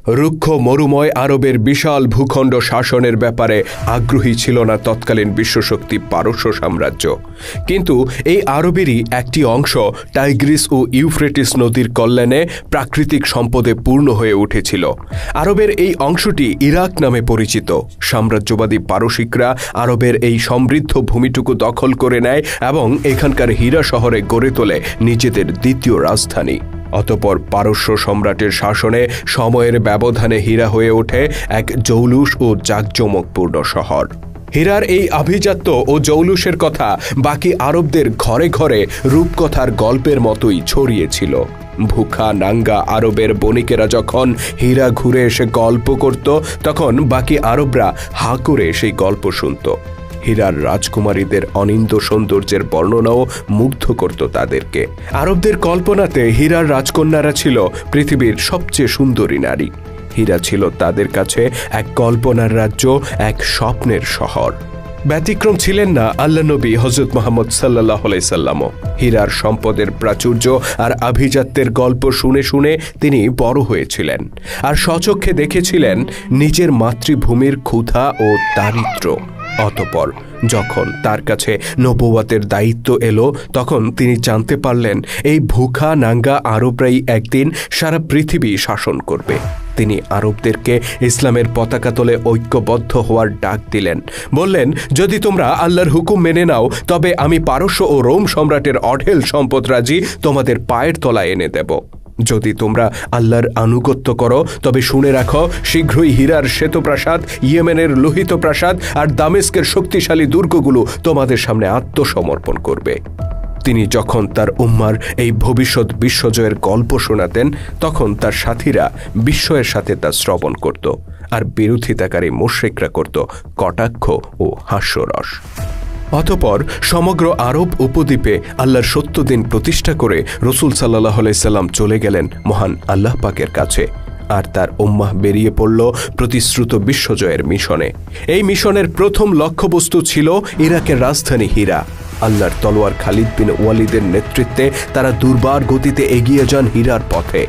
রুক্ষ মরুময় আরবের বিশাল ভূখণ্ড শাসনের ব্যাপারে আগ্রহী ছিল না তৎকালীন বিশ্বশক্তি পারস্য সাম্রাজ্য। কিন্তু এই আরবেরই একটি অংশ টাইগ্রিস ও ইউফ্রেটিস নদীর কল্যাণে প্রাকৃতিক সম্পদে পূর্ণ হয়ে উঠেছিল। আরবের এই অংশটি ইরাক নামে পরিচিত। সাম্রাজ্যবাদী পারসিকরা আরবের এই সমৃদ্ধ ভূমিটুকু দখল করে নেয় এবং এখানকার হীরা শহরে গড়ে তোলে নিজেদের দ্বিতীয় রাজধানী। অতঃপর পারস্য সম্রাটের শাসনে সময়ের ব্যবধানে হীরা হয়ে ওঠে এক জৌলুস ও জাঁকজমকপূর্ণ শহর। হীরার এই আভিজাত্য ও জৌলুসের কথা বাকি আরবদের ঘরে ঘরে রূপকথার গল্পের মতোই ছড়িয়েছিল। ভুখা নাঙ্গা আরবের বণিকেরা যখন হীরা ঘুরে এসে গল্প করত, তখন বাকি আরবরা হা করে সেই গল্প শুনত। হীরার রাজকুমারীদের অনিন্দ সৌন্দর্যের বর্ণনাও মুগ্ধ করত তাদেরকে। আরবদের কল্পনাতে হীরার রাজকন্যারা ছিল পৃথিবীর সবচেয়ে সুন্দরী নারী। হীরা ছিল তাদের কাছে এক কল্পনার রাজ্য, এক স্বপ্নের শহর। ব্যতিক্রম ছিলেন না আল্লাহ নবী হযরত মুহাম্মদ সাল্লাল্লাহু আলাইহি সাল্লামও। হীরার সম্পদের প্রাচুর্য আর আভিজাত্যের গল্প শুনে শুনে তিনি বড় হয়েছিলেন, আর স্বচক্ষে দেখেছিলেন নিজের মাতৃভূমির ক্ষুধা ও দারিদ্র্য। অতঃপর যখন তার কাছে নবুওয়াতের দায়িত্ব এলো, তখন তিনি জানতে পারলেন এই ভুখা নাঙ্গা আরবরাই একদিন সারা পৃথিবী শাসন করবে। তিনি আরবদেরকে ইসলামের পতাকা তলে ঐক্যবদ্ধ হওয়ার ডাক দিলেন। বললেন, যদি তোমরা আল্লাহর হুকুম মেনে নাও, তবে আমি পারস্য ও রোম সম্রাটের অঢেল সম্পদরাজি তোমাদের পায়ের তলায় এনে দেব। যদি তোমরা আল্লাহর আনুগত্য করো, তবে শুনে রাখো, শীঘ্রই হীরার শ্বেতপ্রাসাদ, ইয়েমেনের লোহিত প্রাসাদ আর দামেস্কের শক্তিশালী দুর্গগুলো তোমাদের সামনে আত্মসমর্পণ করবে। তিনি যখন তার উম্মার এই ভবিষ্যৎ বিশ্বজয়ের গল্প শোনাতেন, তখন তার সাথীরা বিস্ময়ের সাথে তা শ্রবণ করত, আর বিরোধিতাকারী মুশরিকরা করত কটাক্ষ ও হাস্যরস। অতঃপর সমগ্র আরব উপদ্বীপে আল্লাহর সত্য দিন প্রতিষ্ঠা করে রাসূল সাল্লাল্লাহু আলাইহি সাল্লাম চলে গেলেন মহান আল্লাহ পাকের কাছে, আর তার উম্মাহ বেরিয়ে পড়ল প্রতিশ্রুত বিশ্বজয়ের মিশনে। এই মিশনের প্রথম লক্ষ্যবস্তু ছিল ইরাকের রাজধানী হীরা। আল্লাহর তলোয়ার খালিদ বিন ওয়ালিদের নেতৃত্বে তারা দুর্বার গতিতে এগিয়ে যান হীরার পথে।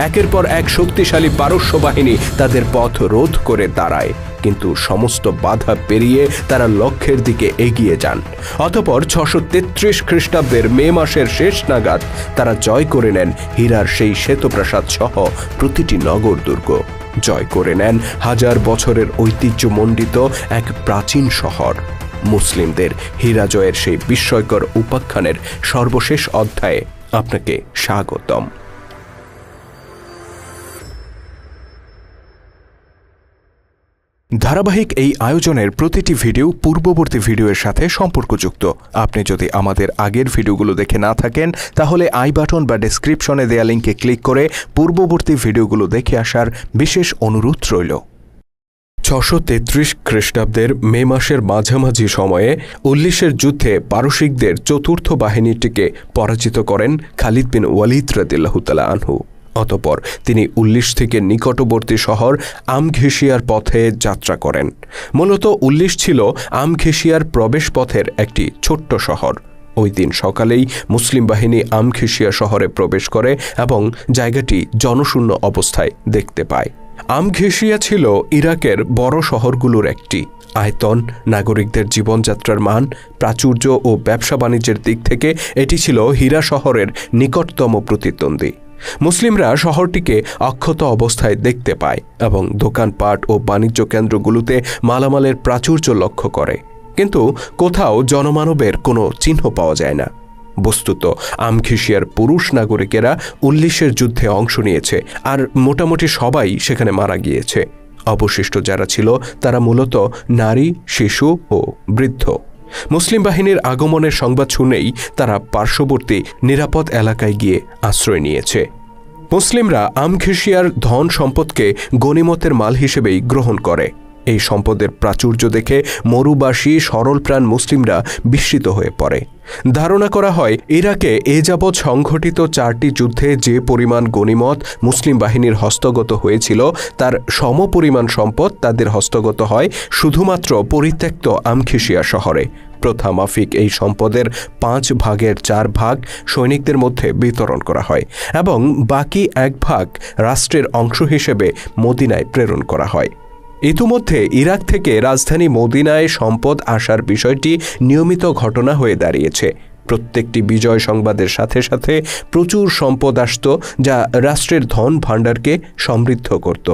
একের পর এক শক্তিশালী পারস্য বাহিনী তাদের পথ রোধ করে দাঁড়ায়, কিন্তু সমস্ত বাধা পেরিয়ে তারা লক্ষ্যের দিকে এগিয়ে যান। অতঃপর 633 খ্রিস্টাব্দের মে মাসের শেষ নাগাদ তারা জয় করে নেন হীরার সেই শ্বেতপ্রাসাদ সহ প্রতিটি নগর দুর্গ। জয় করে নেন হাজার বছরের ঐতিহ্যমণ্ডিত এক প্রাচীন শহর। মুসলিমদের হীরা জয়ের সেই বিস্ময়কর উপাখ্যানের সর্বশেষ অধ্যায়ে আপনাকে স্বাগতম। ধারাবাহিক এই আয়োজনের প্রতিটি ভিডিও পূর্ববর্তী ভিডিওর সাথে সম্পর্কযুক্ত। আপনি যদি আমাদের আগের ভিডিওগুলো দেখে না থাকেন, তাহলে আই বাটন বা ডেসক্রিপশনে দেয়া লিঙ্কে ক্লিক করে পূর্ববর্তী ভিডিওগুলো দেখে আসার বিশেষ অনুরোধ রইল। 633 খ্রিস্টাব্দের মে মাসের মাঝামাঝি সময়ে উল্লিশের যুদ্ধে পারসিকদের চতুর্থ বাহিনীটিকে পরাজিত করেন খালিদ বিন ওয়ালিদ রাদিয়াল্লাহু তাআলা আনহু। অতঃপর তিনি উল্লিশ থেকে নিকটবর্তী শহর আমঘেসিয়ার পথে যাত্রা করেন। মূলত উল্লিশ ছিল আমঘেসিয়ার প্রবেশ পথের একটি ছোট্ট শহর। ওই দিন সকালেই মুসলিম বাহিনী আমঘেসিয়া শহরে প্রবেশ করে এবং জায়গাটি জনশূন্য অবস্থায় দেখতে পায়। আমঘেসিয়া ছিল ইরাকের বড় শহরগুলোর একটি। আয়তন, নাগরিকদের জীবনযাত্রার মান, প্রাচুর্য ও ব্যবসা বাণিজ্যের দিক থেকে এটি ছিল হীরা শহরের নিকটতম প্রতিদ্বন্দ্বী। মুসলিমরা শহরটিকে অক্ষত অবস্থায় দেখতে পায় এবং দোকানপাট ও বাণিজ্য কেন্দ্রগুলোতে মালামালের প্রাচুর্য লক্ষ্য করে, কিন্তু কোথাও জনমানবের কোনো চিহ্ন পাওয়া যায় না। বস্তুত আমঘেসিয়ার পুরুষ নাগরিকেরা উল্লিশের যুদ্ধে অংশ নিয়েছে, আর মোটামুটি সবাই সেখানে মারা গিয়েছে। অবশিষ্ট যারা ছিল তারা মূলত নারী, শিশু ও বৃদ্ধ। মুসলিম বাহিনীর আগমনের সংবাদ শুনেই তারা পার্শ্ববর্তী নিরাপদ এলাকায় গিয়ে আশ্রয় নিয়েছে। মুসলিমরা আমঘেসিয়ার ধন সম্পদকে গনিমতের মাল হিসেবেই গ্রহণ করে। এই সম্পদের প্রাচুর্য দেখে মরুবাসী সরলপ্রাণ মুসলিমরা বিস্মিত হয়ে পড়ে। ধারণা করা হয় ইরাকে এ যাবৎ সংঘটিত 4টি যুদ্ধে যে পরিমাণ গনিমত মুসলিম বাহিনীর হস্তগত হয়েছিল, তার সমপরিমাণ সম্পদ তাদের হস্তগত হয় শুধুমাত্র পরিত্যক্ত আমঘেসিয়া শহরে। প্রথা মাফিক এই সম্পদের 5 ভাগের 4 ভাগ সৈনিকদের মধ্যে বিতরণ করা হয় এবং বাকি 1 ভাগ রাষ্ট্রের অংশ হিসেবে মদিনায় প্রেরণ করা হয়। ইতিমধ্যে ইরাক থেকে রাজধানী মদিনায় সম্পদ আসার বিষয়টি নিয়মিত ঘটনা হয়ে দাঁড়িয়েছে। প্রত্যেকটি বিজয় সংবাদের সাথে সাথে প্রচুর সম্পদ আসত, যা রাষ্ট্রের ধন ভাণ্ডারকে সমৃদ্ধ করত।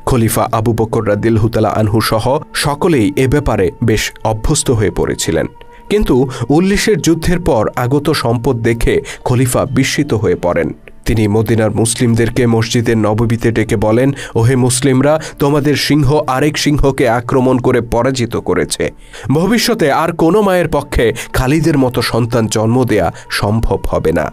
খলিফা আবু বকর রাদিয়াল্লাহু তাআলা আনহু সহ সকলেই এ ব্যাপারে বেশ অভ্যস্ত হয়ে পড়েছিলেন। কিন্তু উল্লিশের যুদ্ধের পর আগত সম্পদ দেখে খলিফা বিস্মিত হয়ে পড়েন। তিনি মদিনার মুসলিমদেরকে মসজিদের নববীতে ডেকে বলেন, ওহে মুসলিমরা, তোমাদের সিংহ আরেক সিংহকে আক্রমণ করে পরাজিত করেছে। ভবিষ্যতে আর কোনো মায়ের পক্ষে খালিদের মতো সন্তান জন্ম দেয়া সম্ভব হবে না।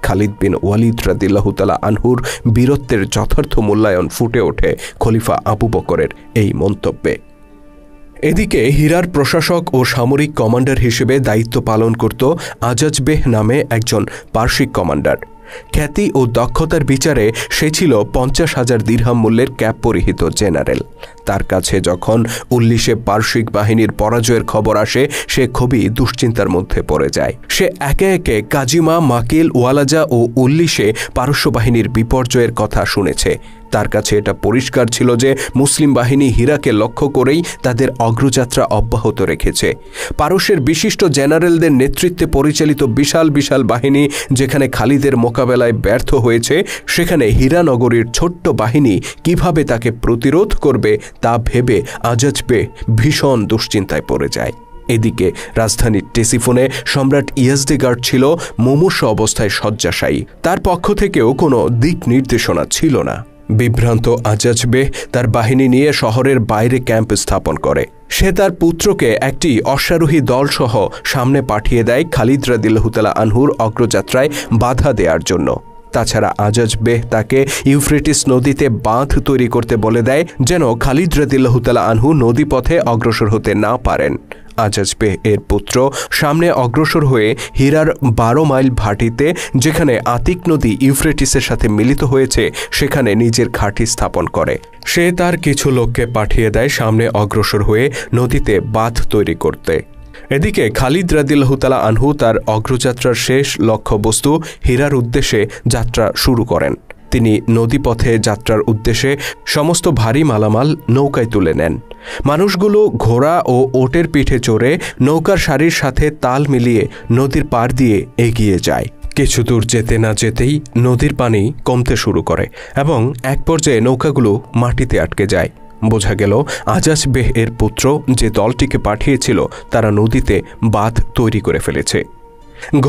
খালিদ বিন ওয়ালিদ রাদিয়াল্লাহু তাআলা আনহুর বীরত্বের যথার্থ মূল্যায়ন ফুটে ওঠে খলিফা আবু বকরের এই মন্তব্যে। এদিকে হীরার প্রশাসক ও সামরিক কমান্ডার হিসেবে দায়িত্ব পালন করত আজাজ বেহ নামে একজন পারসিক কমান্ডার। খ্যাতি ও দক্ষতার বিচারে সে ছিল 50,000 দিরহাম মূল্যের ক্যাপ পরিহিত জেনারেল। তার কাছে যখন উল্লিশে পারসিক বাহিনীর পরাজয়ের খবর আসে, সে খুবই দুশ্চিন্তার মধ্যে পড়ে যায়। সে একে একে কাজিমা, মাকিল, ওয়ালাজা ও উল্লিশে পারস্য বাহিনীর বিপর্যয়ের কথা শুনেছে। তার কাছে এটা পরিষ্কার ছিল যে মুসলিম বাহিনী হীরাকে লক্ষ্য করেই তাদের অগ্রযাত্রা অব্যাহত রেখেছে। পারস্যের বিশিষ্ট জেনারেলদের নেতৃত্বে পরিচালিত বিশাল বিশাল বাহিনী যেখানে খালিদের মোকাবেলায় ব্যর্থ হয়েছে, সেখানে হীরানগরীর ছোট্ট বাহিনী কিভাবে তাকে প্রতিরোধ করবে তা ভেবে আজাজ বেহ ভীষণ দুশ্চিন্তায় পড়ে যায়। এদিকে রাজধানীর টেসিফোনে সম্রাট ইয়াজদেগার্ড ছিল মুমূর্ষ অবস্থায় শয্যাশায়ী। তার পক্ষ থেকেও কোনো দিক নির্দেশনা ছিল না। বিভ্রান্ত আজাজ বেহ তার বাহিনী নিয়ে শহরের বাইরে ক্যাম্প স্থাপন করে। সে তার পুত্রকে একটি অশ্বারোহী দলসহ সামনে পাঠিয়ে দেয় খালিদ রাদিয়াল্লাহু তাআলা আনহুর অগ্রযাত্রায় বাধা দেওয়ার জন্য। তাছাড়া আজাজ বেহ তাকে ইউফ্রেটিস নদীতে বাঁধ তৈরি করতে বলে দেয়, যেন খালিদ রাদিয়াল্লাহু তাআলা আনহু নদীপথে অগ্রসর হতে না পারেন। আজাজ বেহ এর পুত্র সামনে অগ্রসর হয়ে হীরার 12 মাইল ভাটিতে, যেখানে আতিক নদী ইউফ্রেটিসের সাথে মিলিত হয়েছে, সেখানে নিজের ঘাঁটি স্থাপন করে। সে তার কিছু লোককে পাঠিয়ে দেয় সামনে অগ্রসর হয়ে নদীতে বাঁধ তৈরি করতে। এদিকে খালিদ রাদিয়াল্লাহু তাআলা আনহু তার অগ্রযাত্রার শেষ লক্ষ্যবস্তু হীরার উদ্দেশ্যে যাত্রা শুরু করেন। তিনি নদীপথে যাত্রার উদ্দেশ্যে সমস্ত ভারী মালামাল নৌকায় তুলে নেন। মানুষগুলো ঘোড়া ও ওটের পিঠে চড়ে নৌকার সারির সাথে তাল মিলিয়ে নদীর পার দিয়ে এগিয়ে যায়। কিছু দূর যেতে না যেতেই নদীর পানি কমতে শুরু করে এবং এক পর্যায়ে নৌকাগুলো মাটিতে আটকে যায়। বোঝা গেল আজাজ বেহ এর পুত্র যে দলটিকে পাঠিয়েছিল তারা নদীতে বাঁধ তৈরি করে ফেলেছে।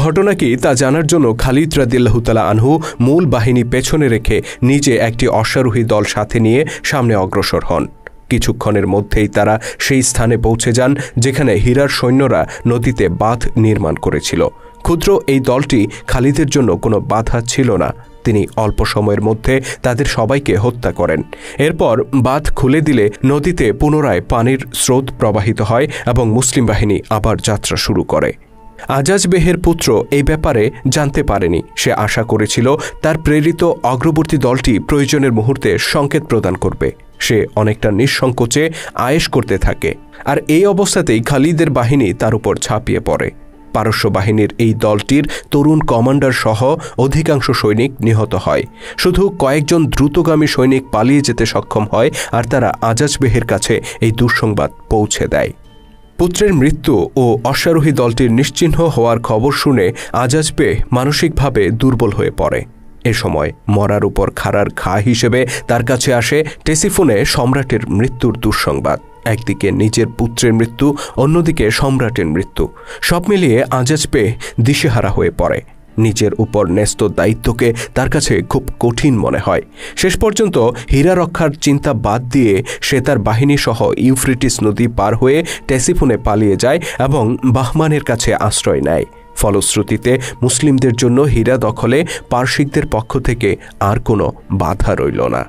ঘটনা কি তা জানার জন্য খালিদ রাদিয়াল্লাহু তাআলা আনহু মূল বাহিনী পেছনে রেখে নিজে একটি অশ্বারোহী দল সাথে নিয়ে সামনে অগ্রসর হন। কিছুক্ষণের মধ্যেই তারা সেই স্থানে পৌঁছে যান যেখানে হীরার সৈন্যরা নদীতে বাঁধ নির্মাণ করেছিল। ক্ষুদ্র এই দলটি খালিদের জন্য কোনো বাধা ছিল না। তিনি অল্প সময়ের মধ্যে তাদের সবাইকে হত্যা করেন। এরপর বাঁধ খুলে দিলে নদীতে পুনরায় পানির স্রোত প্রবাহিত হয় এবং মুসলিম বাহিনী আবার যাত্রা শুরু করে। আজাজ বেহের পুত্র এই ব্যাপারে জানতে পারেনি। সে আশা করেছিল তার প্রেরিত অগ্রবর্তী দলটি প্রয়োজনের মুহূর্তে সংকেত প্রদান করবে। সে অনেকটা নিঃসংকোচে আয়েশ করতে থাকে। আর এই অবস্থাতেই খালিদের বাহিনী তার উপর ঝাঁপিয়ে পড়ে। পারস্য বাহিনীর এই দলটির তরুণ কমান্ডার সহ অধিকাংশ সৈনিক নিহত হয়। শুধু কয়েকজন দ্রুতগামী সৈনিক পালিয়ে যেতে সক্ষম হয়, আর তারা আজাজ বেহের কাছে এই দুঃসংবাদ পৌঁছে দেয়। পুত্রের মৃত্যু ও অশ্বারোহী দলটির নিশ্চিহ্ন হওয়ার খবর শুনে আজাজ বেহ মানসিকভাবে দুর্বল হয়ে পড়ে। এ সময় মরার উপর খাড়ার ঘা হিসেবে তার কাছে আসে টেসিফোনে সম্রাটের মৃত্যুর দুঃসংবাদ। একদিকে নিজের পুত্রের মৃত্যু, অন্যদিকে সম্রাটের মৃত্যু। সব মিলিয়ে আজাজ বেহ দিশেহারা হয়ে পড়ে। নিজের উপর ন্যস্ত দায়িত্বকে তার কাছে খুব কঠিন মনে হয়। শেষ পর্যন্ত হীরা রক্ষার চিন্তা বাদ দিয়ে সে তার বাহিনী সহ ইউফ্রেটিস নদী পার হয়ে টেসিফোনে পালিয়ে যায় এবং বাহমানের কাছে আশ্রয় নেয়। ফলশ্রুতিতে মুসলিমদের জন্য হীরা দখলে পারসিকদের পক্ষ থেকে আর কোনো বাধা রইল না।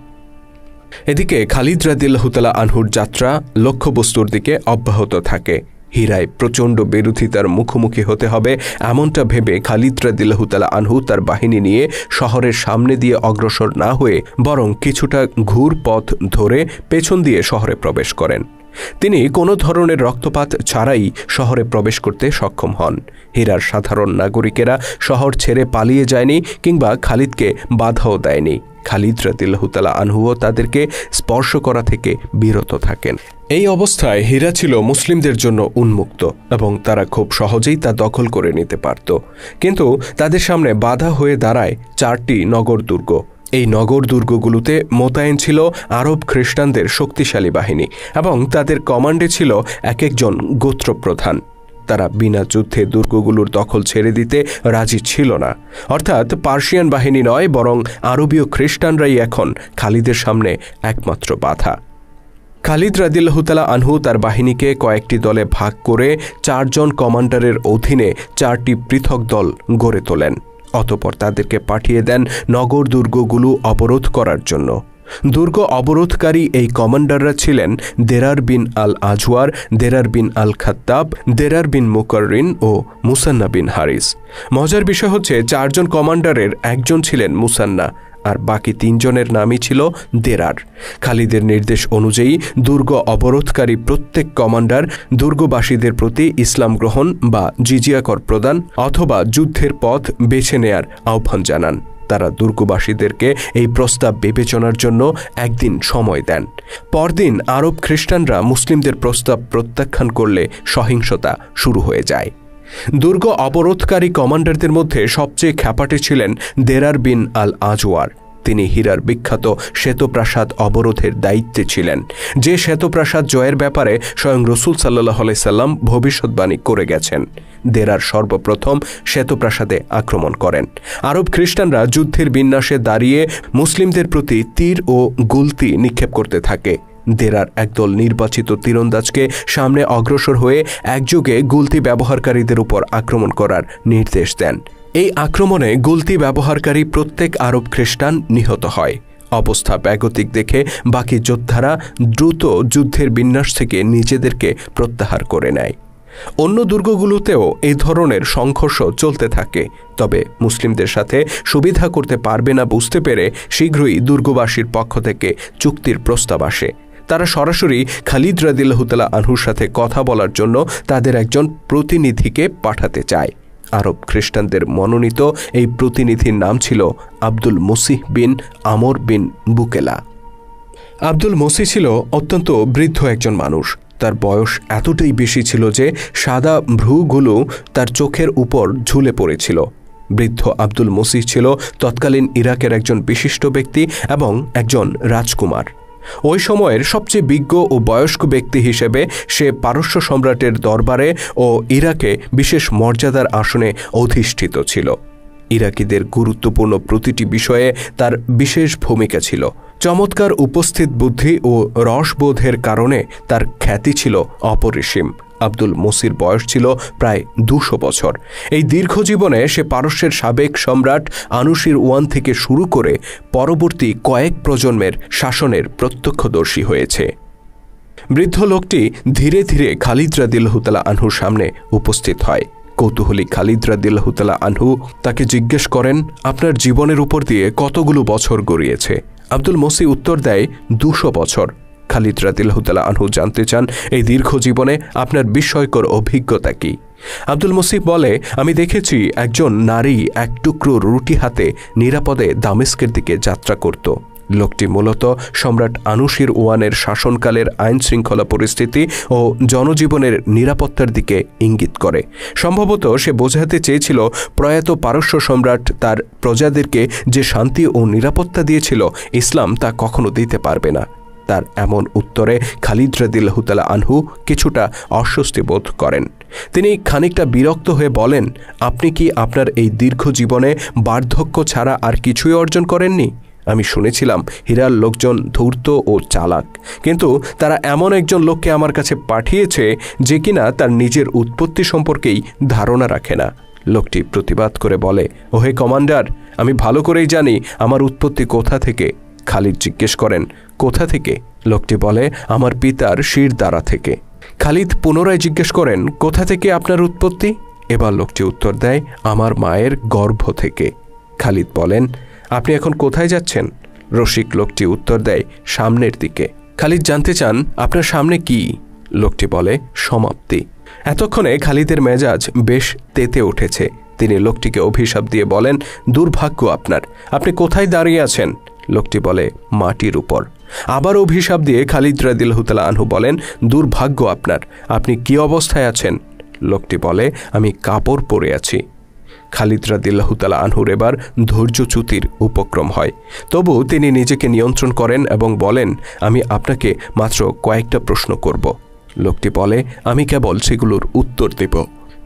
এদিকে খালিদ রাদিয়াল্লাহু তাআলা আনহুর যাত্রা লক্ষ্যবস্তুর দিকে অব্যাহত থাকে। হীরায় প্রচণ্ড বিরোধিতার মুখোমুখি হতে হবে এমনটা ভেবে খালিদ রাদিয়াল্লাহু তাআলা আনহু তার বাহিনী নিয়ে শহরের সামনে দিয়ে অগ্রসর না হয়ে বরং কিছুটা ঘুর পথ ধরে পেছন দিয়ে শহরে প্রবেশ করেন। তিনি কোনো ধরনের রক্তপাত ছাড়াই শহরে প্রবেশ করতে সক্ষম হন। হীরার সাধারণ নাগরিকেরা শহর ছেড়ে পালিয়ে যায়নি কিংবা খালিদকে বাধাও দেয়নি। খালিদ রাদিয়াল্লাহু তাআলা আনহুও তাদেরকে স্পর্শ করা থেকে বিরত থাকেন। এই অবস্থায় হীরা ছিল মুসলিমদের জন্য উন্মুক্ত এবং তারা খুব সহজেই তা দখল করে নিতে পারত। কিন্তু তাদের সামনে বাধা হয়ে দাঁড়ায় 4টি নগর দুর্গ। এই নগর দুর্গগুলোতে মোতায়েন ছিল আরব খ্রিস্টানদের শক্তিশালী বাহিনী এবং তাদের কমান্ডে ছিল এক একজন গোত্রপ্রধান। তারা বিনা যুদ্ধে দুর্গগুলোর দখল ছেড়ে দিতে রাজি ছিল না। অর্থাৎ পার্সিয়ান বাহিনী নয়, বরং আরবীয় খ্রিস্টানরাই এখন খালিদের সামনে একমাত্র বাধা। খালিদ রাদিয়াল্লাহু তাআলা আনহু তার বাহিনীকে কয়েকটি দলে ভাগ করে 4 জন কমান্ডারের অধীনে 4টি পৃথক দল গড়ে তোলেন। অতঃপর তাদেরকে পাঠিয়ে দেন নগর দুর্গগুলো অবরোধ করার জন্য। দুর্গ অবরোধকারী এই কমান্ডাররা ছিলেন দেরার বিন আল আজওয়ার, দেরার বিন আল খাত্তাব, দেরার বিন মুকাররিন ও মুসান্না বিন হারিস। মজার বিষয় হচ্ছে 4 জন কমান্ডারের একজন ছিলেন মুসান্না, আর বাকি 3 জনের নামই ছিল দেরার। খালিদের নির্দেশ অনুযায়ী দুর্গ অবরোধকারী প্রত্যেক কমান্ডার দুর্গবাসীদের প্রতি ইসলাম গ্রহণ বা জিজিয়া কর প্রদান অথবা যুদ্ধের পথ বেছে নেয়ার আহ্বান জানান। তারা দুর্গবাসীদেরকে এই প্রস্তাব বিবেচনার জন্য একদিন সময় দেন। পরদিন আরব খ্রিস্টানরা মুসলিমদের প্রস্তাব প্রত্যাখ্যান করলে সহিংসতা শুরু হয়ে যায়। দুর্গ অবরোধকারী কমান্ডারদের মধ্যে সবচেয়ে খ্যাপাটে ছিলেন দেরার বিন আল আজওয়ার। তিনি হীরার বিখ্যাত শ্বেতপ্রাসাদ অবরোধের দায়িত্বে ছিলেন, যে শ্বেতপ্রাসাদ জয়ের ব্যাপারে স্বয়ং রাসূল সাল্লাল্লাহু আলাইহি সাল্লাম ভবিষ্যৎবাণী করে গেছেন। দেরার সর্বপ্রথম শ্বেতপ্রাসাদে আক্রমণ করেন। আরব খ্রিস্টানরা যুদ্ধের বিন্যাসে দাঁড়িয়ে মুসলিমদের প্রতি তীর ও গুলতি নিক্ষেপ করতে থাকে। দেরার একদল নির্বাচিত তীরন্দাজকে সামনে অগ্রসর হয়ে একযোগে গুলতি ব্যবহারকারীদের উপর আক্রমণ করার নির্দেশ দেন। এই আক্রমণে গুলতি ব্যবহারকারী প্রত্যেক আরব খ্রিস্টান নিহত হয়। অবস্থা বেগতিক দেখে বাকি যোদ্ধারা দ্রুত যুদ্ধের বিন্যাস থেকে নিজেদেরকে প্রত্যাহার করে নেয়। অন্য দুর্গগুলোতেও এই ধরনের সংঘর্ষ চলতে থাকে, তবে মুসলিমদের সাথে সুবিধা করতে পারবে না বুঝতে পেরে শীঘ্রই দুর্গবাসীর পক্ষ থেকে চুক্তির প্রস্তাব আসে। তারা সরাসরি খালিদ রাদিয়াল্লাহু তাআলা আনহুর সাথে কথা বলার জন্য তাদের একজন প্রতিনিধিকে পাঠাতে চায়। আরব খ্রিস্টানদের মনোনীত এই প্রতিনিধির নাম ছিল আব্দুল মসিহ বিন আমর বিন বুকেলা। আব্দুল মসিহ ছিল অত্যন্ত বৃদ্ধ একজন মানুষ। তার বয়স এতটাই বেশি ছিল যে সাদা ভ্রুগুলো তার চোখের উপর ঝুলে পড়েছিল। বৃদ্ধ আব্দুল মসিহ ছিল তৎকালীন ইরাকের একজন বিশিষ্ট ব্যক্তি এবং একজন রাজকুমার। ওই সময়ের সবচেয়ে বিজ্ঞ ও বয়স্ক ব্যক্তি হিসেবে সে পারস্য সম্রাটের দরবারে ও ইরাকে বিশেষ মর্যাদার আসনে অধিষ্ঠিত ছিল। ইরাকিদের গুরুত্বপূর্ণ প্রতিটি বিষয়ে তার বিশেষ ভূমিকা ছিল। চমৎকার উপস্থিত বুদ্ধি ও রসবোধের কারণে তার খ্যাতি ছিল অপরিসীম। আব্দুল মসির বয়স ছিল প্রায় 200 বছর। এই দীর্ঘ জীবনে সে পারস্যের সাবেক সম্রাট আনুশির ওয়ান থেকে শুরু করে পরবর্তী কয়েক প্রজন্মের শাসনের প্রত্যক্ষদর্শী হয়েছে। বৃদ্ধ লোকটি ধীরে ধীরে খালিদ রাদিয়াল্লাহু তাআলা আনহুর সামনে উপস্থিত হয়। কৌতূহলী খালিদ রাদিয়াল্লাহু তাআলা আনহু তাকে জিজ্ঞেস করেন, আপনার জীবনের উপর দিয়ে কতগুলো বছর গড়িয়েছে? আব্দুল মসি উত্তর দেয়, 200 বছর। খালিদ রাদিয়াল্লাহু তাআলা আনহু জানতে চান, এই দীর্ঘ জীবনে আপনার বিস্ময়কর অভিজ্ঞতা কি? আব্দুল মসিহ বলে, আমি দেখেছি একজন নারী এক টুকরো রুটি হাতে নিরাপদে দামেস্কের দিকে যাত্রা করত। লোকটি মূলত সম্রাট আনুশির ওয়ানের শাসনকালের আইন শৃঙ্খলা পরিস্থিতি ও জনজীবনের নিরাপত্তার দিকে ইঙ্গিত করে। সম্ভবত সে বোঝাতে চেয়েছিল প্রয়াত পারস্য সম্রাট তার প্রজাদেরকে যে শান্তি ও নিরাপত্তা দিয়েছিল, ইসলাম তা কখনো দিতে পারবে না। তার এমন উত্তরে খালিদ রাদিয়াল্লাহু তাআলা আনহু কিছুটা অস্বস্তি বোধ করেন। তিনি খানিকটা বিরক্ত হয়ে বলেন, আপনি কি আপনার এই দীর্ঘ জীবনে বার্ধক্য ছাড়া আর কিছুই অর্জন করেননি? আমি শুনেছিলাম হীরার লোকজন ধূর্ত ও চালাক, কিন্তু তারা এমন একজন লোককে আমার কাছে পাঠিয়েছে যে কিনা তার নিজের উৎপত্তি সম্পর্কেই ধারণা রাখে না। লোকটি প্রতিবাদ করে বলে, ওহে কমান্ডার, আমি ভালো করেই জানি আমার উৎপত্তি কোথা থেকে। খালিদ জিজ্ঞেস করেন, কোথা থেকে? লোকটি বলে, আমার পিতার শির দ্বারা থেকে। খালিদ পুনরায় জিজ্ঞেস করেন, কোথা থেকে আপনার উৎপত্তি? এবার লোকটি উত্তর দেয়, আমার মায়ের গর্ভ থেকে। খালিদ বলেন, আপনি এখন কোথায় যাচ্ছেন? রসিক লোকটি উত্তর দেয়, সামনের দিকে। খালিদ জানতে চান, আপনার সামনে কি? লোকটি বলে, সমাপ্তি। এতক্ষণে খালিদের মেজাজ বেশ তেতে উঠেছে। তিনি লোকটিকে অভিশাপ দিয়ে বলেন, দুর্ভাগ্য আপনার, আপনি কোথায় দাঁড়িয়ে আছেন? লোকটি বলে, মাটির উপর। আবার অভিশাপ দিয়ে খালিদ রাদিয়াল্লাহু তাআলা আনহু বলেন, দুর্ভাগ্য আপনার, আপনি কি অবস্থায় আছেন? লোকটি বলে, আমি কাপড় পরে আছি। খালিদ রাদিয়াল্লাহু তাআলা আনহুর এবার ধৈর্যচ্যুতির উপক্রম হয়। তবু তিনি নিজেকে নিয়ন্ত্রণ করেন এবং বলেন, আমি আপনাকে মাত্র কয়েকটা প্রশ্ন করব। লোকটি বলে, আমি কেবল সেগুলোর উত্তর দেব।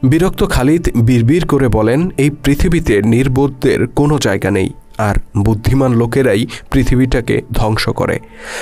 বিরক্ত খালিদ বিড়বিড় করে বলেন, এই পৃথিবীতে নির্বোধদের কোনো জায়গা নেই, আর বুদ্ধিমান লোকেরাই পৃথিবীটাকে ধ্বংস করে।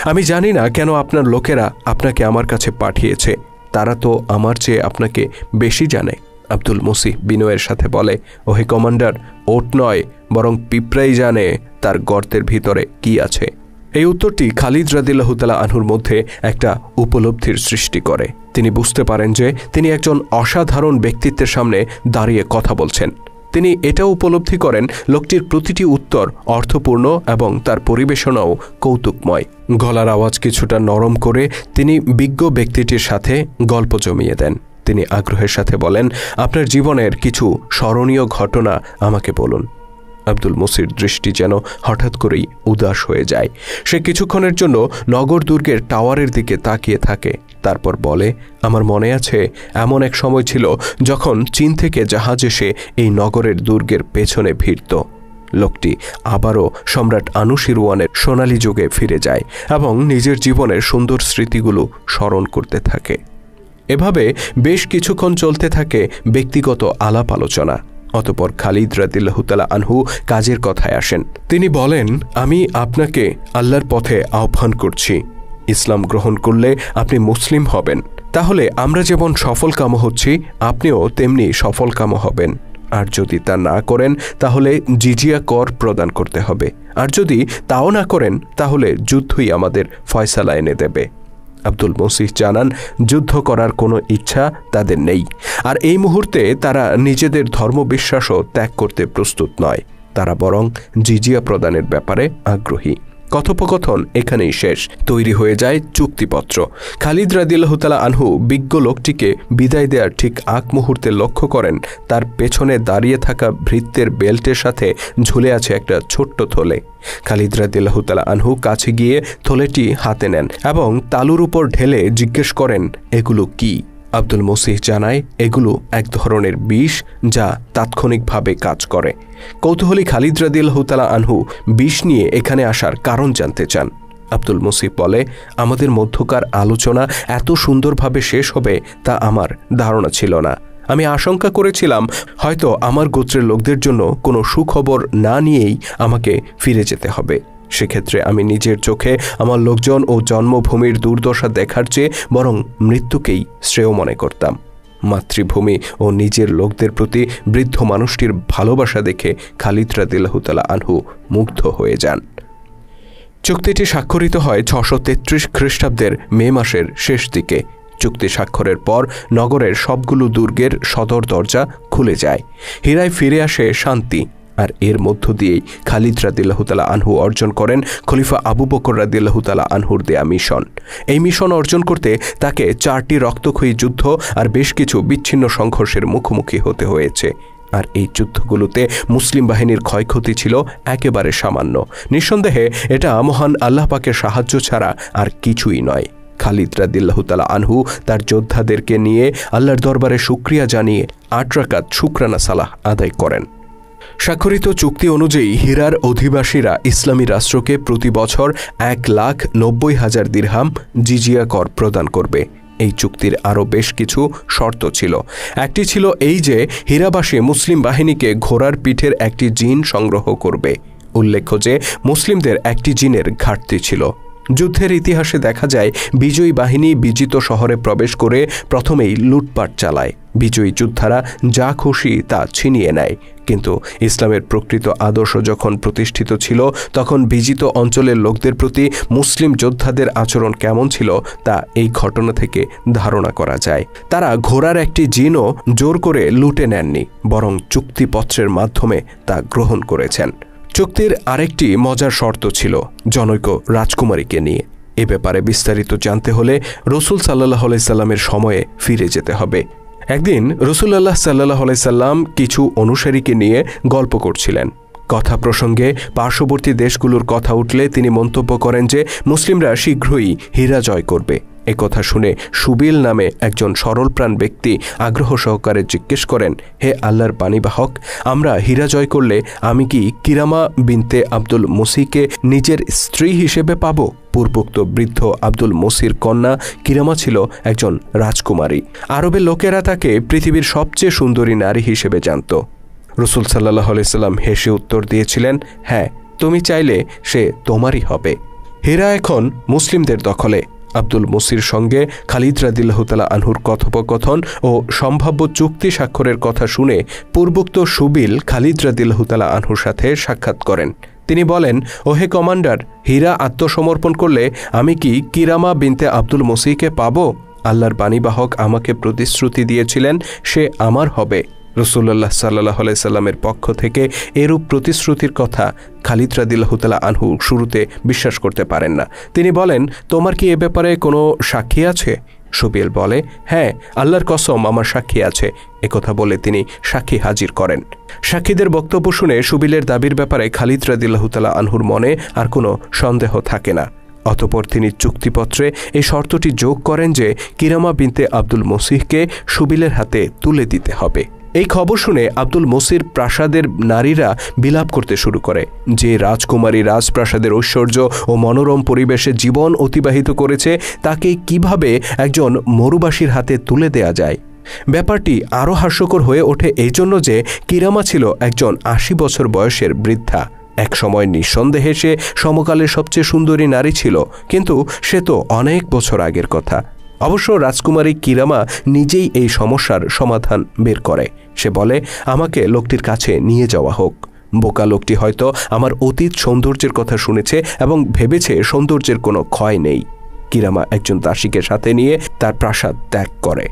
আমি জানি না কেন আপনার লোকেরা আপনাকে আমার কাছে পাঠিয়েছে, তারা তো আমার চেয়ে আপনাকে বেশি জানে। আব্দুল মসিহ বিনয়ের সাথে বলে, ওহে কমান্ডার, ওট নয় বরং পিঁপড়াই জানে তার গর্তের ভিতরে কি আছে। এই উত্তরটি খালিদ রাদিয়াল্লাহু তাআলা আনহুর মধ্যে একটা উপলব্ধির সৃষ্টি করে। তিনি বুঝতে পারেন যে তিনি একজন অসাধারণ ব্যক্তিত্বের সামনে দাঁড়িয়ে কথা বলছেন। তিনি এটাও উপলব্ধি করেন লোকটির প্রতিটি উত্তর অর্থপূর্ণ এবং তার পরিবেশনাও কৌতুকময়। গলার আওয়াজ কিছুটা নরম করে তিনি বিজ্ঞ ব্যক্তিটির সাথে গল্প জমিয়ে দেন। তিনি আগ্রহের সাথে বলেন, আপনার জীবনের কিছু স্মরণীয় ঘটনা আমাকে বলুন। আব্দুল মসির দৃষ্টি যেন হঠাৎ করেই উদাস হয়ে যায়। সে কিছুক্ষণের জন্য নগর দুর্গের টাওয়ারের দিকে তাকিয়ে থাকে। তারপর বলে, আমার মনে আছে এমন এক সময় ছিল যখন চীন থেকে জাহাজ এসে এই নগরের দুর্গের পেছনে ভিড়ত। লোকটি আবারও সম্রাট আনুশিরওয়ানের সোনালী যুগে ফিরে যায় এবং নিজের জীবনের সুন্দর স্মৃতিগুলো স্মরণ করতে থাকে। এভাবে বেশ কিছুক্ষণ চলতে থাকে ব্যক্তিগত আলাপ আলোচনা। অতঃপর খালিদ রাদিয়াল্লাহু তাআলা আনহু কাজের কথায় আসেন। তিনি বলেন, আমি আপনাকে আল্লাহর পথে আহ্বান করছি। ইসলাম গ্রহণ করলে আপনি মুসলিম হবেন। তাহলে আমরা যেমন সফলকাম হচ্ছি, আপনিও তেমনি সফলকাম হবেন। আর যদি তা না করেন তাহলে জিজিয়া কর প্রদান করতে হবে। আর যদি তাও না করেন তাহলে যুদ্ধই আমাদের ফয়সালা এনে দেবে। আব্দুল মসিহ জানান, যুদ্ধ করার কোনো ইচ্ছা তাদের নেই, আর এই মুহূর্তে তারা নিজেদের ধর্মবিশ্বাসও ত্যাগ করতে প্রস্তুত নয়। তারা বরং জিজিয়া প্রদানের ব্যাপারে আগ্রহী। কথোপকথন এখানেই শেষ। তৈরি হয়ে যায় চুক্তিপত্র। খালিদ রাদিয়াল্লাহু তাআলা আনহু বিজ্ঞ লোকটিকে বিদায় দেওয়ার ঠিক আগ মুহূর্তে লক্ষ্য করেন তার পেছনে দাঁড়িয়ে থাকা ভৃত্যের বেল্টের সাথে ঝুলে আছে একটা ছোট্ট থলে। খালিদ রাদিয়াল্লাহু তাআলা আনহু কাছে গিয়ে থলেটি হাতে নেন এবং তালুর উপর ঢেলে জিজ্ঞেস করেন, এগুলো কি? আব্দুল মসিহ জানায়, এগুলো এক ধরনের বিষ যা তাৎক্ষণিকভাবে কাজ করে। কৌতূহলী খালিদ রাদিয়াল্লাহু তাআলা আনহু বিষ নিয়ে এখানে আসার কারণ জানতে চান। আব্দুল মসিহ বলে, আমাদের মধ্যকার আলোচনা এত সুন্দরভাবে শেষ হবে তা আমার ধারণা ছিল না। আমি আশঙ্কা করেছিলাম হয়তো আমার গোত্রের লোকদের জন্য কোনো সুখবর না নিয়েই আমাকে ফিরে যেতে হবে। সেক্ষেত্রে আমি নিজের চোখে আমার লোকজন ও জন্মভূমির দুর্দশা দেখার চেয়ে বরং মৃত্যুকেই শ্রেয় মনে করতাম। মাতৃভূমি ও নিজের লোকদের প্রতি বৃদ্ধ মানুষটির ভালোবাসা দেখে খালিদ রাদিয়াল্লাহু তাআলা আনহু মুগ্ধ হয়ে যান। চুক্তিটি স্বাক্ষরিত হয় 633 খ্রিস্টাব্দের মে মাসের শেষ দিকে। চুক্তি স্বাক্ষরের পর নগরের সবগুলো দুর্গের সদর দরজা খুলে যায়। হীরায় ফিরে আসে শান্তি। আর এর মধ্য দিয়েই খালিদ রাদিয়াল্লাহু তাআলা আনহু অর্জন করেন খলিফা আবু বকর রাদিয়াল্লাহু তাআলা আনহুর দেয়া মিশন। এই মিশন অর্জন করতে তাকে 4টি রক্তক্ষয়ী যুদ্ধ আর বেশ কিছু বিচ্ছিন্ন সংঘর্ষের মুখোমুখি হতে হয়েছে। আর এই যুদ্ধগুলোতে মুসলিম বাহিনীর ক্ষয়ক্ষতি ছিল একেবারে সামান্য। নিঃসন্দেহে এটা মহান আল্লাহ পাকের সাহায্য ছাড়া আর কিছুই নয়। খালিদ রাদিয়াল্লাহু তাআলা আনহু তার যোদ্ধাদেরকে নিয়ে আল্লাহর দরবারে শুকরিয়া জানিয়ে 8 রাকাত শুকরানা সালাহ আদায় করেন। স্বাক্ষরিত চুক্তি অনুযায়ী হীরার অধিবাসীরা ইসলামী রাষ্ট্রকে প্রতি বছর 1,90,000 দিরহাম জিজিয়া কর প্রদান করবে। এই চুক্তির আরও বেশ কিছু শর্ত ছিল। একটি ছিল এই যে হীরাবাসী মুসলিম বাহিনীকে ঘোড়ার পিঠের একটি জিন সংগ্রহ করবে। উল্লেখ্য যে মুসলিমদের একটি জিনের ঘাটতি ছিল। যুদ্ধের ইতিহাসে দেখা যায় বিজয়ী বাহিনী বিজিত শহরে প্রবেশ করে প্রথমেই লুটপাট চালায়। বিজয়ী যোদ্ধারা যা খুশি তা ছিনিয়ে নেয়। কিন্তু ইসলামের প্রকৃত আদর্শ যখন প্রতিষ্ঠিত ছিল তখন বিজিত অঞ্চলের লোকদের প্রতি মুসলিম যোদ্ধাদের আচরণ কেমন ছিল তা এই ঘটনা থেকে ধারণা করা যায়। তারা ঘোড়ার একটি জিনও জোর করে লুটে নেননি, বরং চুক্তিপত্রের মাধ্যমে তা গ্রহণ করেছেন। চুক্তির আরেকটি মজার শর্ত ছিল জনৈক রাজকুমারীকে নিয়ে। এ ব্যাপারে বিস্তারিত জানতে হলে রসুল সাল্লাল্লাহু আলাইহি সাল্লামের সময়ে ফিরে যেতে হবে। একদিন রাসূলুল্লাহ সাল্লাল্লাহু আলাইহি সাল্লাম কিছু অনুসারীকে নিয়ে গল্প করছিলেন। কথা প্রসঙ্গে পার্শ্ববর্তী দেশগুলোর কথা উঠলে তিনি মন্তব্য করেন যে মুসলিমরা শীঘ্রই হীরা জয় করবে। একথা শুনে সুবিল নামে একজন সরলপ্রাণ ব্যক্তি আগ্রহ সহকারে জিজ্ঞেস করেন, হে আল্লাহর বাণীবাহক, আমরা হীরা জয় করলে আমি কি কিরামা বিনতে আব্দুল মুসিকে নিজের স্ত্রী হিসেবে পাব? পূর্বোক্ত বৃদ্ধ আব্দুল মুসির কন্যা কিরামা ছিল একজন রাজকুমারী। আরবের লোকেরা তাকে পৃথিবীর সবচেয়ে সুন্দরী নারী হিসেবে জানত। রাসূল সাল্লাল্লাহু আলাইহি সাল্লাম হেসে উত্তর দিয়েছিলেন, হ্যাঁ, তুমি চাইলে সে তোমারই হবে। হীরা এখন মুসলিমদের দখলে। আব্দুল মুসির সঙ্গে খালিদ রাদিয়াল্লাহু তাআলা আনহুর কথোপকথন ও সম্ভাব্য চুক্তি স্বাক্ষরের কথা শুনে পূর্বোক্ত সুবিল খালিদ রাদিয়াল্লাহু তাআলা আনহুর সাথে সাক্ষাৎ করেন। তিনি বলেন, ওহে কমান্ডার, হীরা আত্মসমর্পণ করলে আমি কি কিরামা বিনতে আব্দুল মুসিকে পাব? আল্লাহর বাণীবাহক আমাকে প্রতিশ্রুতি দিয়েছিলেন সে আমার হবে। রাসূলুল্লাহ সাল্লাল্লাহু আলাইহি সাল্লামের পক্ষ থেকে এরূপ প্রতিশ্রুতির কথা খালিদ রাদিয়াল্লাহু তাআলা আনহু শুরুতে বিশ্বাস করতে পারেন না। তিনি বলেন, তোমার কি এ ব্যাপারে কোনো সাক্ষী আছে? সুবিল বলে, হ্যাঁ, আল্লাহর কসম আমার সাক্ষী আছে। একথা বলে তিনি সাক্ষী হাজির করেন। সাক্ষীদের বক্তব্য শুনে সুবিলের দাবির ব্যাপারে খালিদ রাদিয়াল্লাহু তাআলা আনহুর মনে আর কোনো সন্দেহ থাকে না। অতঃপর তিনি চুক্তিপত্রে এই শর্তটি যোগ করেন যে কিরামা বিনতে আব্দুল মুসিহকে সুবিলের হাতে তুলে দিতে হবে। এই খবর শুনে আব্দুল মুসির প্রাসাদের নারীরা বিলাপ করতে শুরু করে যে রাজকুমারী রাজপ্রাসাদের ঐশ্বর্য ও মনোরম পরিবেশে জীবন অতিবাহিত করেছে তাকে কিভাবে একজন মরুবাসীর হাতে তুলে দেয়া যায়। ব্যাপারটি আরও হাস্যকর হয়ে ওঠে এই জন্য যে কিরামা ছিল একজন ৮০ বছর বয়সের বৃদ্ধা। এক সময় নিঃসন্দেহে সে সমকালের সবচেয়ে সুন্দরী নারী ছিল, কিন্তু সে তো অনেক বছর আগের কথা। অবশ্য রাজকুমারী কিরামা নিজেই এই সমস্যার সমাধান বের করে। সে বলে, আমাকে লোকটির কাছে নিয়ে যাওয়া হোক। বোকা লোকটি হয়তো আমার অতীত সৌন্দর্যের কথা শুনেছে এবং ভেবেছে সৌন্দর্যের কোনো ক্ষয় নেই। কিরামা একজন দাসীকে সাথে নিয়ে তার প্রাসাদ ত্যাগ করে।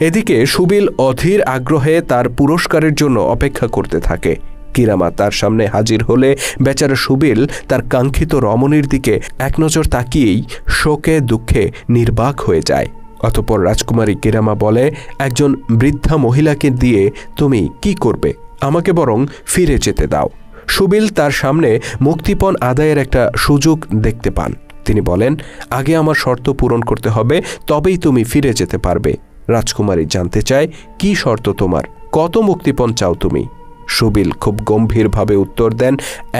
এদিকে সুবিল অধীর আগ্রহে তার পুরস্কারের জন্য অপেক্ষা করতে থাকে। কিরামা তার সামনে হাজির হলে বেচারা সুবিল তার কাঙ্ক্ষিত রমণীর দিকে এক নজর তাকিয়েই শোকে দুঃখে নির্বাক হয়ে যায়। অতঃপর রাজকুমারী কিরামা বলে, একজন বৃদ্ধা মহিলাকে দিয়ে তুমি কি করবে? আমাকে বরং ফিরে যেতে দাও। সুবিল তার সামনে মুক্তিপণ আদায়ের একটা সুযোগ দেখতে পান। তিনি বলেন, আগে আমার শর্ত পূরণ করতে হবে, তবেই তুমি ফিরে যেতে পারবে। রাজকুমারী জানতে চায়, কি শর্ত তোমার? কত মুক্তিপণ চাও তুমি? সুবিল খুব গম্ভীরভাবে উত্তর দেন,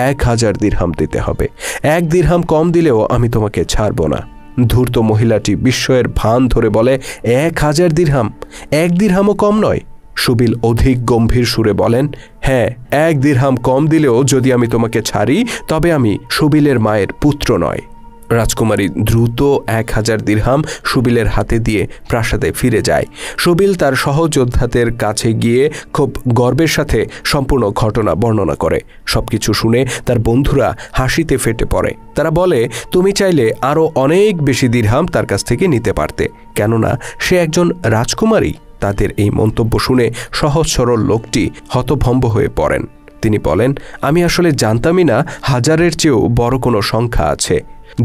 1000 দিরহাম দিতে হবে। 1 দিরহাম কম দিলেও আমি তোমাকে ছাড়ব না। ধূর্ত মহিলাটি বিস্ময়ের ভান ধরে বলে, 1000 দিরহাম? 1 দিরহামও কম নয়? সুবিল অধিক গম্ভীর সুরে বলেন, হ্যাঁ, 1 দিরহাম কম দিলেও যদি আমি তোমাকে ছাড়ি তবে আমি সুবিলের মায়ের পুত্র নয়। রাজকুমারী দ্রুত 1000 দিরহাম সুবিলের হাতে দিয়ে প্রাসাদে ফিরে যায়। সুবিল তার সহযোদ্ধাদের কাছে গিয়ে খুব গর্বের সাথে সম্পূর্ণ ঘটনা বর্ণনা করে। সবকিছু শুনে তার বন্ধুরা হাসিতে ফেটে পড়ে। তারা বলে, তুমি চাইলে আরও অনেক বেশি দিরহাম তার কাছ থেকে নিতে পারতে, কেননা সে একজন রাজকুমারী। তাদের এই মন্তব্য শুনে সহজ সরল লোকটি হতভম্ব হয়ে পড়েন। তিনি বলেন, আমি আসলে জানতামই না 1000-এর চেয়েও বড় কোনো সংখ্যা আছে।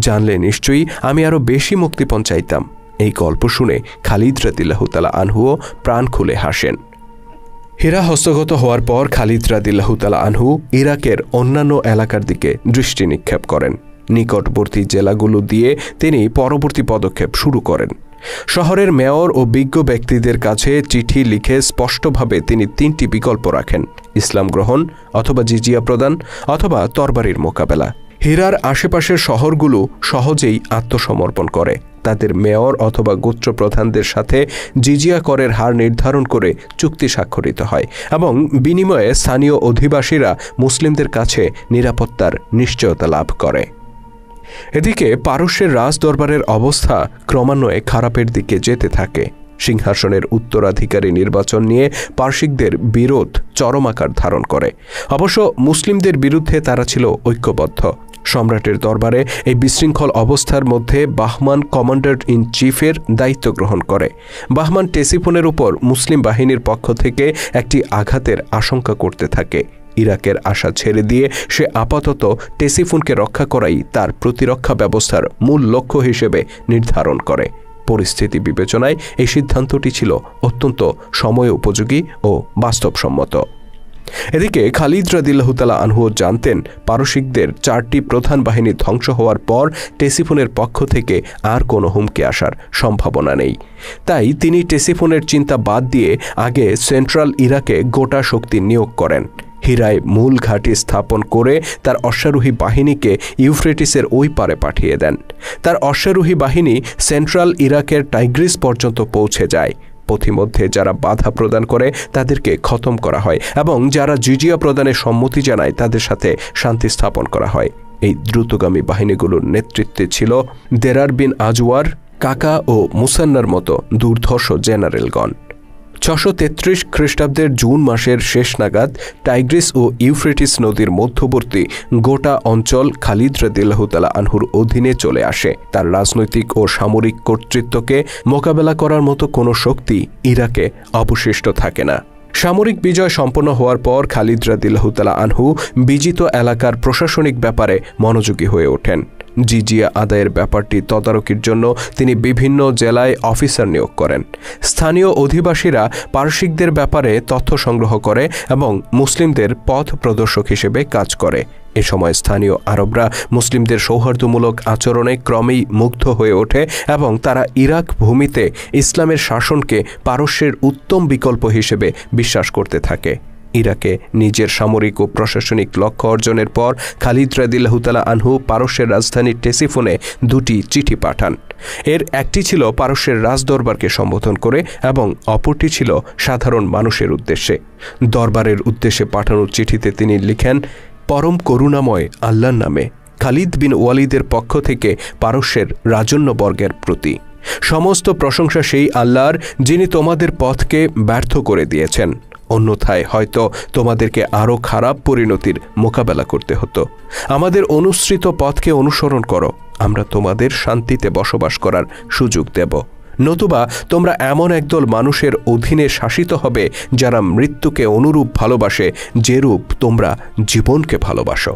জানলে নিশ্চয়ই আমি আরও বেশি মুক্তিপণ চাইতাম। এই গল্প শুনে খালিদ রাদিয়াল্লাহু তাআলা আনহুও প্রাণ খুলে হাসেন। হীরা হস্তগত হওয়ার পর খালিদ রাদিয়াল্লাহু তাআলা আনহু ইরাকের অন্যান্য এলাকার দিকে দৃষ্টি নিক্ষেপ করেন। নিকটবর্তী জেলাগুলো দিয়ে তিনি পরবর্তী পদক্ষেপ শুরু করেন। শহরের মেয়র ও বিজ্ঞ ব্যক্তিদের কাছে চিঠি লিখে স্পষ্টভাবে তিনি 3টি বিকল্প রাখেন: ইসলাম গ্রহণ, অথবা জিজিয়া প্রদান, অথবা তরবারির মোকাবেলা। হীরার আশেপাশের শহরগুলো সহজেই আত্মসমর্পণ করে। তাদের মেয়র অথবা গোত্র প্রধানদের সাথে জিজিয়া করের হার নির্ধারণ করে চুক্তি স্বাক্ষরিত হয় এবং বিনিময়ে স্থানীয় অধিবাসীরা মুসলিমদের কাছে নিরাপত্তার নিশ্চয়তা লাভ করে। এদিকে পারস্যের রাজদরবারের অবস্থা ক্রমান্বয়ে খারাপের দিকে যেতে থাকে। সিংহাসনের উত্তরাধিকারী নির্বাচন নিয়ে পারসিকদের বিরোধ চরম আকার ধারণ করে। অবশ্য মুসলিমদের বিরুদ্ধে তারা ছিল ঐক্যবদ্ধ। সম্রাটের দরবারে এই বিশৃঙ্খল অবস্থার মধ্যে বাহমান কমান্ডার ইন চিফের দায়িত্ব গ্রহণ করে। বাহমান টেসিফোনের উপর মুসলিম বাহিনীর পক্ষ থেকে একটি আঘাতের আশঙ্কা করতে থাকে। ইরাকের আশা ছেড়ে দিয়ে সে আপাতত টেসিফোনকে রক্ষা করাই তার প্রতিরক্ষা ব্যবস্থার মূল লক্ষ্য হিসেবে নির্ধারণ করে। পরিস্থিতি বিবেচনায় এই সিদ্ধান্তটি ছিল অত্যন্ত সময় উপযোগী ও বাস্তবসম্মত। এদিকে খালিদ রাদিয়াল্লাহু তাআলা আনহু জানতেন পারসিকদের 4টি প্রধান বাহিনী ধ্বংস হওয়ার পর টেসিফোনের পক্ষ থেকে আর কোনো হুমকি আসার সম্ভাবনা নেই। তাই তিনি টেসিফোনের চিন্তা বাদ দিয়ে আগে সেন্ট্রাল ইরাকে গোটা শক্তি নিয়োগ করেন। হিরায় মূল ঘাঁটি স্থাপন করে তার অশ্বারোহী বাহিনীকে ইউফ্রেটিসের ওই পারে পাঠিয়ে দেন। তার অশ্বারোহী বাহিনী সেন্ট্রাল ইরাকের টাইগ্রিস পর্যন্ত পৌঁছে যায়। পথিমধ্যে যারা বাধা প্রদান করে তাদেরকে খতম করা হয় এবং যারা জিজিয়া প্রদানের সম্মতি জানায় তাদের সাথে শান্তি স্থাপন করা হয়। এই দ্রুতগামী বাহিনীগুলোর নেতৃত্বে ছিল দেরার বিন আজওয়ার, কাকা ও মুসান্নার মতো দুর্ধর্ষ জেনারেলগণ। 633 খ্রিস্টাব্দের জুন মাসের শেষ নাগাদ টাইগ্রিস ও ইউফ্রেটিস নদীর মধ্যবর্তী গোটা অঞ্চল খালিদ রাদিয়াল্লাহু তাআলা আনহুর অধীনে চলে আসে। তার রাজনৈতিক ও সামরিক কর্তৃত্বকে মোকাবেলা করার মতো কোনো শক্তি ইরাকে অবশিষ্ট থাকে না। সামরিক বিজয় সম্পন্ন হওয়ার পর খালিদ রাদিয়াল্লাহু তাআলা আনহু বিজিত এলাকার প্রশাসনিক ব্যাপারে মনোযোগী হয়ে ওঠেন। জিজিয়া আদায়ের ব্যাপারটি তদারকির জন্য তিনি বিভিন্ন জেলায় অফিসার নিয়োগ করেন। স্থানীয় অধিবাসীরা পারসিকদের ব্যাপারে তথ্য সংগ্রহ করে এবং মুসলিমদের পথ প্রদর্শক হিসেবে কাজ করে। এ সময় স্থানীয় আরবরা মুসলিমদের সৌহার্দ্যমূলক আচরণে ক্রমেই মুগ্ধ হয়ে ওঠে এবং তারা ইরাক ভূমিতে ইসলামের শাসনকে পারস্যের উত্তম বিকল্প হিসেবে বিশ্বাস করতে থাকে। ইরাকে নিজের সামরিক ও প্রশাসনিক লক্ষ্য অর্জনের পর খালিদ রাদিয়াল্লাহু তাআলা আনহু পারস্যের রাজধানী টেসিফোনে 2টি চিঠি পাঠান। এর একটি ছিল পারস্যের রাজদরবারকে সম্বোধন করে এবং অপরটি ছিল সাধারণ মানুষের উদ্দেশ্যে। দরবারের উদ্দেশ্যে পাঠানো চিঠিতে তিনি লিখেন, পরম করুণাময় আল্লাহর নামে খালিদ বিন ওয়ালিদের পক্ষ থেকে পারস্যের রাজন্যবর্গের প্রতি সমস্ত প্রশংসা সেই আল্লাহর, যিনি তোমাদের পথকে ব্যর্থ করে দিয়েছেন। অন্যথায় হয়তো তোমাদেরকে আরও খারাপ পরিণতির মোকাবেলা করতে হতো। আমাদের অনুসৃত পথকে অনুসরণ করো, আমরা তোমাদের শান্তিতে বসবাস করার সুযোগ দেব। নতুবা তোমরা এমন একদল মানুষের অধীনে শাসিত হবে যারা মৃত্যুকে অনুরূপ ভালোবাসে যেরূপ তোমরা জীবনকে ভালোবাসো।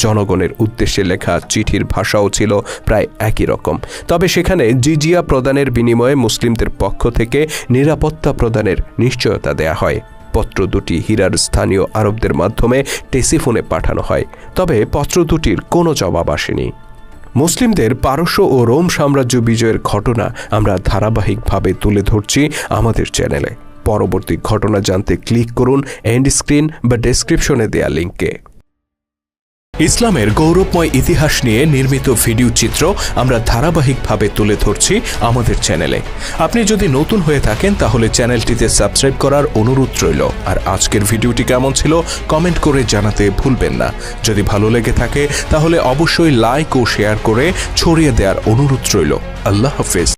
জনগণের উদ্দেশ্যে লেখা চিঠির ভাষাও ছিল প্রায় একই রকম, তবে সেখানে জিজিয়া প্রদানের বিনিময়ে মুসলিমদের পক্ষ থেকে নিরাপত্তা প্রদানের নিশ্চয়তা দেয়া হয়। পত্র দুটি হিরার স্থানীয় আরবদের মাধ্যমে টেসিফোনে পাঠানো হয়, তবে পত্র দুটির কোনো জবাব আসেনি। মুসলিমদের পারস্য ও রোম সাম্রাজ্য বিজয়ের ঘটনা আমরা ধারাবাহিকভাবে তুলে ধরছি আমাদের চ্যানেলে। পরবর্তী ঘটনা জানতে ক্লিক করুন এন্ড স্ক্রিন বা ডেসক্রিপশনে দেয়া লিঙ্কে। ইসলামের গৌরবময় ইতিহাস নিয়ে নির্মিত ভিডিও চিত্র আমরা ধারাবাহিকভাবে তুলে ধরছি আমাদের চ্যানেলে। আপনি যদি নতুন হয়ে থাকেন তাহলে চ্যানেলটিতে সাবস্ক্রাইব করার অনুরোধ রইল। আর আজকের ভিডিওটি কেমন ছিল কমেন্ট করে জানাতে ভুলবেন না। যদি ভালো লেগে থাকে তাহলে অবশ্যই লাইক ও শেয়ার করে ছড়িয়ে দেওয়ার অনুরোধ রইল। আল্লাহ হাফেজ।